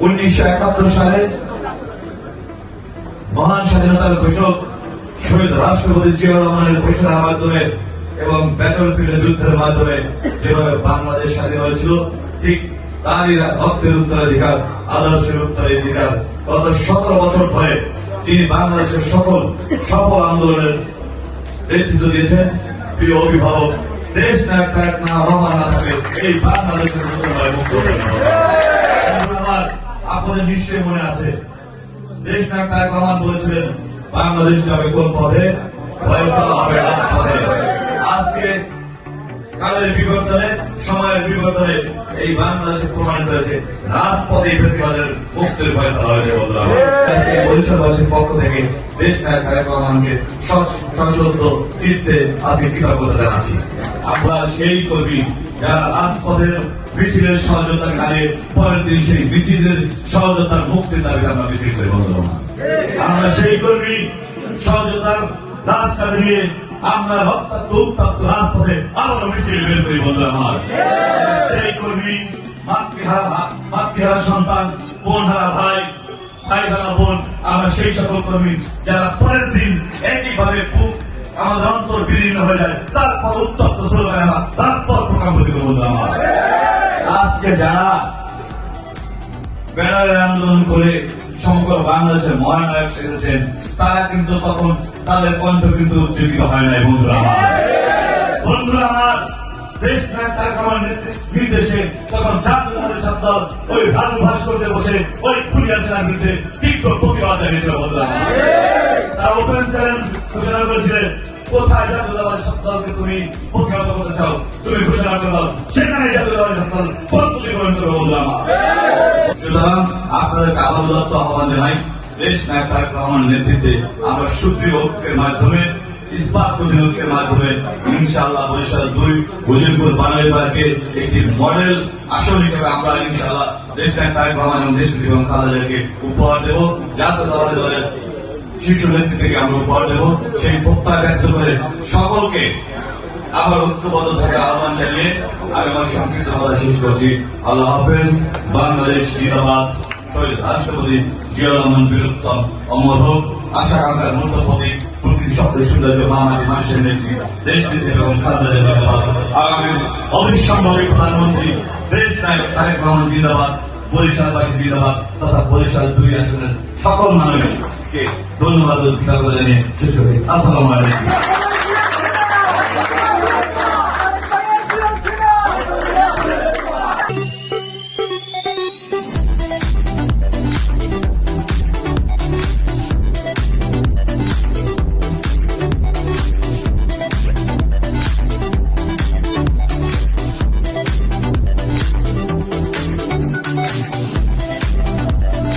1971 সালে মহান স্বাধীনতার ঘোষক শহীদ রাষ্ট্রপতি জিয়াউর রহমানের ঘোষণার মাধ্যমে এবং ব্যাটলফিল্ডের যুদ্ধের মাধ্যমে যেভাবে বাংলাদেশ স্বাধীন হয়েছিল, ঠিক তারই রক্তের উত্তরাধিকার, আদর্শের উত্তরাধিকার গত 17 বছর ধরে তিনি বাংলাদেশের সকল সফল আন্দোলনের নেতৃত্ব দিয়েছেন। প্রিয় অভিভাবক, দেশ নায়ক তারেক রহমান না থাকলে এই বাংলাদেশের মুক্ত আপনাদের নিশ্চয়ই মনে আছে, দেশ নায়ক তারেক রহমান বলেছিলেন বাংলাদেশ যাবে কোন পথে, ফয়সালা হবে রাজপথে। আজকে কালের বিবর্তনে, সময়ের বিবর্তনে এই বাংলাদেশে প্রমাণিত হয়েছে রাজপথে ফেসিবাদের মুক্তির ফয়সালা হয়েছে। বন্ধুরা, বরিশালবাসীর পক্ষ থেকে দেশ নায়ক তারেক রহমানকে সশস্ত্র চিত্তে আজকে কৃতজ্ঞতা জানাচ্ছি। আমরা সেই কর্মী যারা রাজপথের মিছিলের সহযোগিতা কালে পরের দিন সেই মিছিলের সহযোগিতার মুক্তির দাবিতে আমরা মিছিল করি। বন্ধুরা, আমরা সেই কর্মী সহযোগিতার রাজকালে নিয়ে আমরা রক্তাক্ত উত্তপ্ত রাজপথে আবারও মিছিল বের করি। বন্ধুরা আমার, সেই কর্মী মাতৃহারা সন্তান, বোনহারা ভাই, ভাইহারা বোন, আমরা সেই সকল কর্মী যারা পরের দিন একইভাবে আমাদের অন্তর বিলীন হয়ে যায়, তারপর উত্তপ্ত স্লোগান তারপর প্রকাশ করি। বন্ধুরা আমার, আজকে যারা ব্যানারের আন্দোলন করে সমগ্র বাংলাদেশের মহানায়ক সেজেছেন, তারা কিন্তু তখন তাদের কণ্ঠ কিন্তু উজ্জীবিত হয় নাই। বন্ধুরা আমার, দেশ নায়ক তারেক রহমানের নির্দেশে তখন জাতীয় ছাত্র ওই ভারত ভাস্কর্যে বসে ওই খুনিয়া সেনার বিরুদ্ধে তীব্র প্রতিবাদ জানিয়েছিল। বন্ধুরা, তারা ওপেন চ্যালেঞ্জ ঘোষণা করেছিলেন, কোথায় জাতীয়তাবাদী ছাত্রদলকে তুমি প্রতিহত করতে চাও, তুমি ঘোষণা করে দাও, সেখানে জাতীয়তাবাদী ছাত্রদল প্রতিফলন করবে। বন্ধুরা আমার, সুতরাং আপনাদেরকে আবার উদাত্ত আহ্বান জানাই, দেশ নায়ক তারেক রহমানের নেতৃত্বে আমরা সুপ্রিয় ঐক্যের মাধ্যমে, ইস্পাত প্রতিরোধের মাধ্যমে ইনশাআল্লাহ বরিশাল 2 উজিরপুর বানাইবাকে একটি মডেল আসন হিসেবে আমরা ইনশাআল্লাহ দেশ নায়ক তারেক রহমান এবং দেশপ্রিয় এবং খালেদাকে উপহার দেব। জাতীয়তাবাদী দলের শীর্ষ নেতৃত্বকে আমরা উপহার দেব। সেই প্রত্যয় ব্যক্ত করে সকলকে আবার ঐক্যবদ্ধ থাকার আহ্বান জানিয়ে আমি আমার সংক্ষিপ্ত কথা শেষ করছি। আল্লাহ হাফেজ। বাংলাদেশ জিন্দাবাদ। শহীদ রাষ্ট্রপতি জিয়াউর রহমান বীরোত্তম অমর হোক। আশা আকাঙ্ক্ষার মূর্ত প্রতীক, প্রকৃতি সকলের সৌন্দর্য, মহামারী মানুষের নেত্রী, দেশ নেত্রী এবং খালেদা জিন্দাবাদ। আগামী অবিসম্ভাবী প্রধানমন্ত্রী দেশ নায়ক তারেক রহমান জিন্দাবাদ। বরিশালবাসী জিন্দাবাদ তথা বরিশাল 2 আসনের সকল মানুষকে ধন্যবাদ ও কৃতজ্ঞতা জানিয়ে শেষ করি। আসসালামু আলাইকুম।